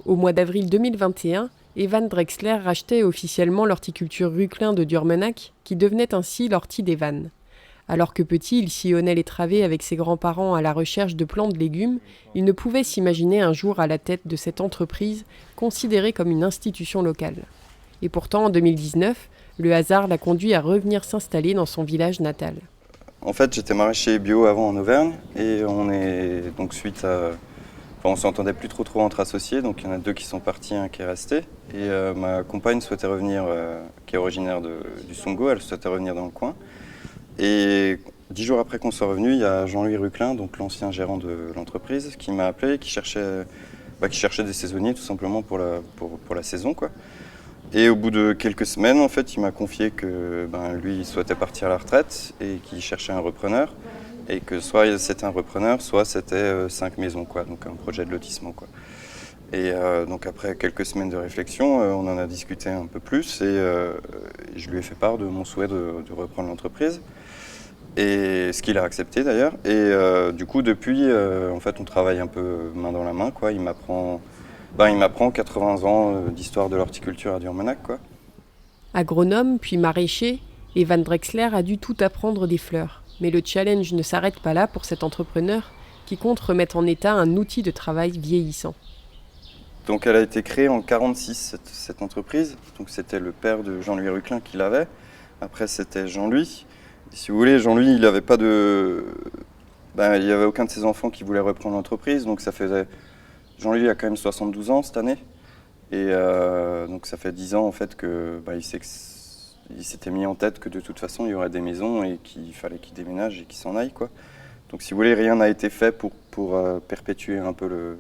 Au mois d'avril 2021, Evan Drexler rachetait officiellement l'horticulture Ruclin de Durmenach, qui devenait ainsi l'ortie d'Evan. Alors que petit, il sillonnait les travées avec ses grands-parents à la recherche de plants de légumes, il ne pouvait s'imaginer un jour à la tête de cette entreprise, considérée comme une institution locale. Et pourtant, en 2019, le hasard l'a conduit à revenir s'installer dans son village natal. En fait, j'étais maraîcher bio avant en Auvergne et on est donc suite à... Enfin, on s'entendait plus trop entre associés, donc il y en a 2 qui sont partis, un qui est resté. Et ma compagne souhaitait revenir, qui est originaire du Songo, elle souhaitait revenir dans le coin. Et 10 jours après qu'on soit revenu, il y a Jean-Louis Ruclin, donc l'ancien gérant de l'entreprise, qui m'a appelé, qui cherchait des saisonniers tout simplement pour la saison, quoi. Et au bout de quelques semaines, en fait, il m'a confié que lui, il souhaitait partir à la retraite et qu'il cherchait un repreneur. Et que soit c'était un repreneur, soit c'était 5 maisons, quoi, donc un projet de lotissement, quoi. Et donc après quelques semaines de réflexion, on en a discuté un peu plus et je lui ai fait part de mon souhait de reprendre l'entreprise. Et ce qu'il a accepté d'ailleurs. Et du coup, depuis, en fait, on travaille un peu main dans la main, quoi. Il m'apprend 80 ans d'histoire de l'horticulture à Durmenach, quoi. Agronome puis maraîcher, Evan Drexler a dû tout apprendre des fleurs. Mais le challenge ne s'arrête pas là pour cet entrepreneur qui compte remettre en état un outil de travail vieillissant. Donc elle a été créée en 1946, cette entreprise. Donc c'était le père de Jean-Louis Ruclin qui l'avait. Après c'était Jean-Louis. Et si vous voulez, Jean-Louis, il n'avait pas de... il n'y avait aucun de ses enfants qui voulait reprendre l'entreprise. Donc ça faisait... Jean-Louis a quand même 72 ans cette année. Et donc ça fait 10 ans en fait que il s'était mis en tête que de toute façon il y aurait des maisons et qu'il fallait qu'il déménage et qu'il s'en aille, quoi. Donc si vous voulez, rien n'a été fait pour perpétuer un peu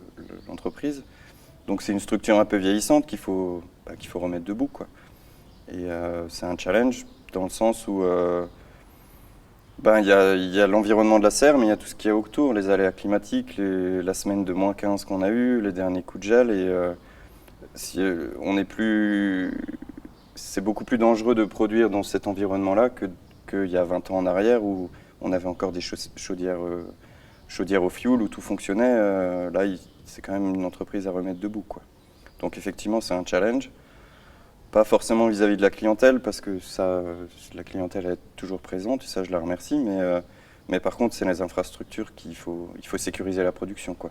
l'entreprise. Donc c'est une structure un peu vieillissante qu'il faut remettre debout, quoi. Et c'est un challenge dans le sens où il y a l'environnement de la serre, mais il y a tout ce qu'il y a autour, les aléas climatiques, la semaine de -15 qu'on a eue, les derniers coups de gel. Et c'est beaucoup plus dangereux de produire dans cet environnement-là qu'il y a 20 ans en arrière où on avait encore des chaudières au fioul où tout fonctionnait. Là, c'est quand même une entreprise à remettre debout, quoi. Donc effectivement, c'est un challenge. Pas forcément vis-à-vis de la clientèle, parce que ça, la clientèle est toujours présente, et ça je la remercie, mais par contre, c'est les infrastructures il faut sécuriser la production, quoi.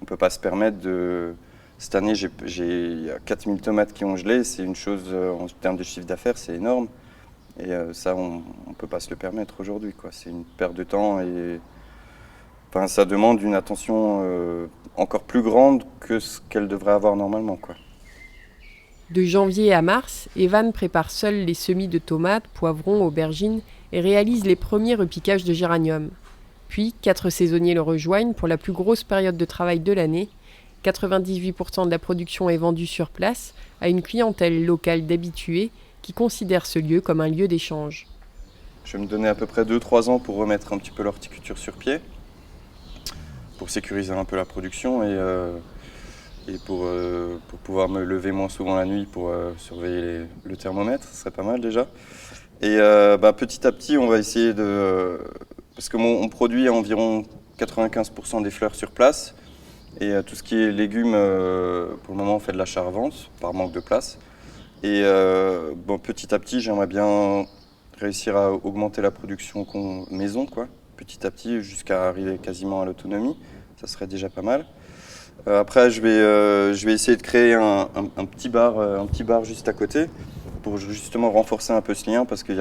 On ne peut pas se permettre de... Cette année, il y a 4000 tomates qui ont gelé, c'est une chose, en termes de chiffre d'affaires, c'est énorme. Et ça, on ne peut pas se le permettre aujourd'hui, quoi. C'est une perte de temps et ça demande une attention encore plus grande que ce qu'elle devrait avoir normalement, quoi. De janvier à mars, Evan prépare seul les semis de tomates, poivrons, aubergines et réalise les premiers repiquages de géranium. Puis, 4 saisonniers le rejoignent pour la plus grosse période de travail de l'année. 98% de la production est vendue sur place à une clientèle locale d'habitués qui considère ce lieu comme un lieu d'échange. Je vais me donner à peu près 2-3 ans pour remettre un petit peu l'horticulture sur pied, pour sécuriser un peu la production et pour pouvoir me lever moins souvent la nuit pour surveiller le thermomètre, ce serait pas mal déjà. Et petit à petit, on va essayer de... parce que on produit environ 95% des fleurs sur place, et tout ce qui est légumes, pour le moment, on fait de l'achat-revente, par manque de place. Et petit à petit, j'aimerais bien réussir à augmenter la production maison, quoi, petit à petit, jusqu'à arriver quasiment à l'autonomie. Ça serait déjà pas mal. Après, je vais essayer de créer un petit bar juste à côté pour justement renforcer un peu ce lien, parce que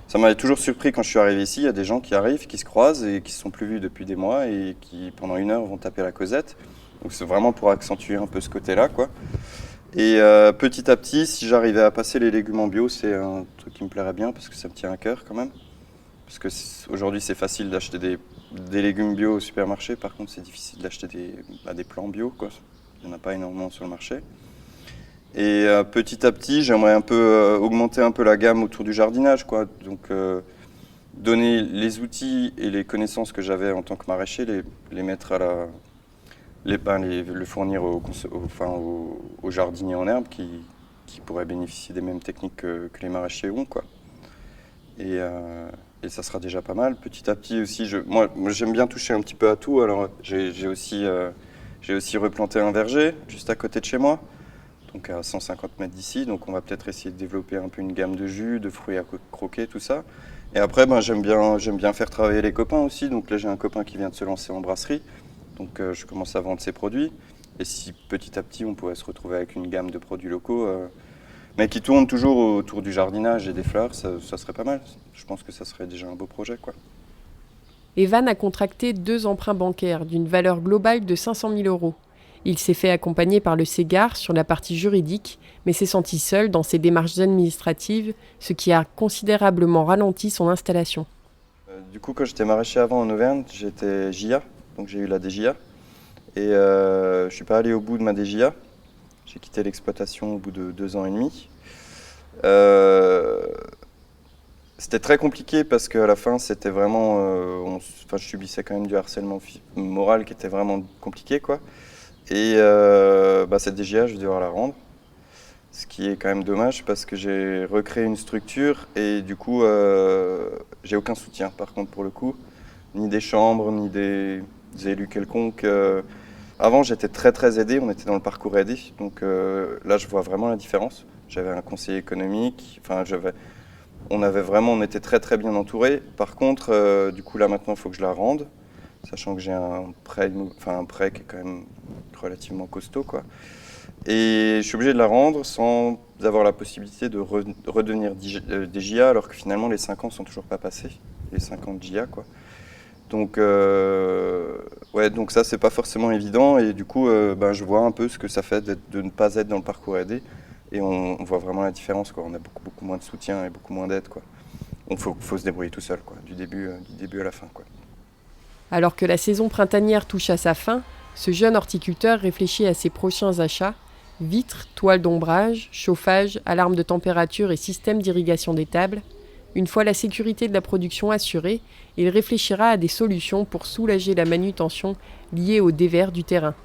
ça m'avait toujours surpris quand je suis arrivé ici. Il y a des gens qui arrivent, qui se croisent et qui ne se sont plus vus depuis des mois et qui, pendant 1 heure, vont taper la causette. Donc c'est vraiment pour accentuer un peu ce côté-là, quoi. Et petit à petit, si j'arrivais à passer les légumes en bio, c'est un truc qui me plairait bien parce que ça me tient à cœur quand même. Parce que aujourd'hui, c'est facile d'acheter des légumes bio au supermarché. Par contre, c'est difficile d'acheter des plants bio, quoi. Il n'y en a pas énormément sur le marché. Et petit à petit, j'aimerais un peu augmenter un peu la gamme autour du jardinage, quoi. Donc donner les outils et les connaissances que j'avais en tant que maraîcher, les mettre le fournir aux jardiniers en herbe qui pourraient bénéficier des mêmes techniques que les maraîchers ont, quoi. Et ça sera déjà pas mal. Petit à petit aussi, moi j'aime bien toucher un petit peu à tout. Alors j'ai J'ai aussi replanté un verger juste à côté de chez moi, donc à 150 mètres d'ici. Donc on va peut-être essayer de développer un peu une gamme de jus, de fruits à croquer, tout ça. Et après, j'aime bien faire travailler les copains aussi. Donc là, j'ai un copain qui vient de se lancer en brasserie. Donc je commence à vendre ses produits. Et si petit à petit, on pourrait se retrouver avec une gamme de produits locaux, mais qui tournent toujours autour du jardinage et des fleurs, ça serait pas mal. Je pense que ça serait déjà un beau projet, quoi. Evan a contracté 2 emprunts bancaires d'une valeur globale de 500 000 euros. Il s'est fait accompagner par le Ségard sur la partie juridique, mais s'est senti seul dans ses démarches administratives, ce qui a considérablement ralenti son installation. Du coup, quand j'étais maraîcher avant en Auvergne, j'étais JA, donc j'ai eu la DJA. Et je ne suis pas allé au bout de ma DJA. J'ai quitté l'exploitation au bout de 2 ans et demi. C'était très compliqué parce qu'à la fin, c'était vraiment, je subissais quand même du harcèlement moral qui était vraiment compliqué, quoi. Et cette DGA, je vais devoir la rendre, ce qui est quand même dommage parce que j'ai recréé une structure et du coup, j'ai aucun soutien. Par contre, pour le coup, ni des chambres, ni des élus quelconques. Avant, j'étais très aidé, on était dans le parcours aidé, donc là, je vois vraiment la différence. J'avais un conseiller économique, on était très bien entouré. Par contre, du coup là maintenant il faut que je la rende, sachant que j'ai un prêt qui est quand même relativement costaud, quoi. Et je suis obligé de la rendre sans avoir la possibilité de redevenir DJA, alors que finalement les 5 ans sont toujours pas passés, les 5 ans de DJA, quoi. Donc donc ça c'est pas forcément évident et du coup je vois un peu ce que ça fait de ne pas être dans le parcours aidé. Et on voit vraiment la différence, quoi. On a beaucoup moins de soutien et beaucoup moins d'aide, quoi. Il faut se débrouiller tout seul, quoi, du début à la fin, quoi. Alors que la saison printanière touche à sa fin, ce jeune horticulteur réfléchit à ses prochains achats: vitres, toiles d'ombrage, chauffage, alarme de température et système d'irrigation des tables. Une fois la sécurité de la production assurée, il réfléchira à des solutions pour soulager la manutention liée au dévers du terrain.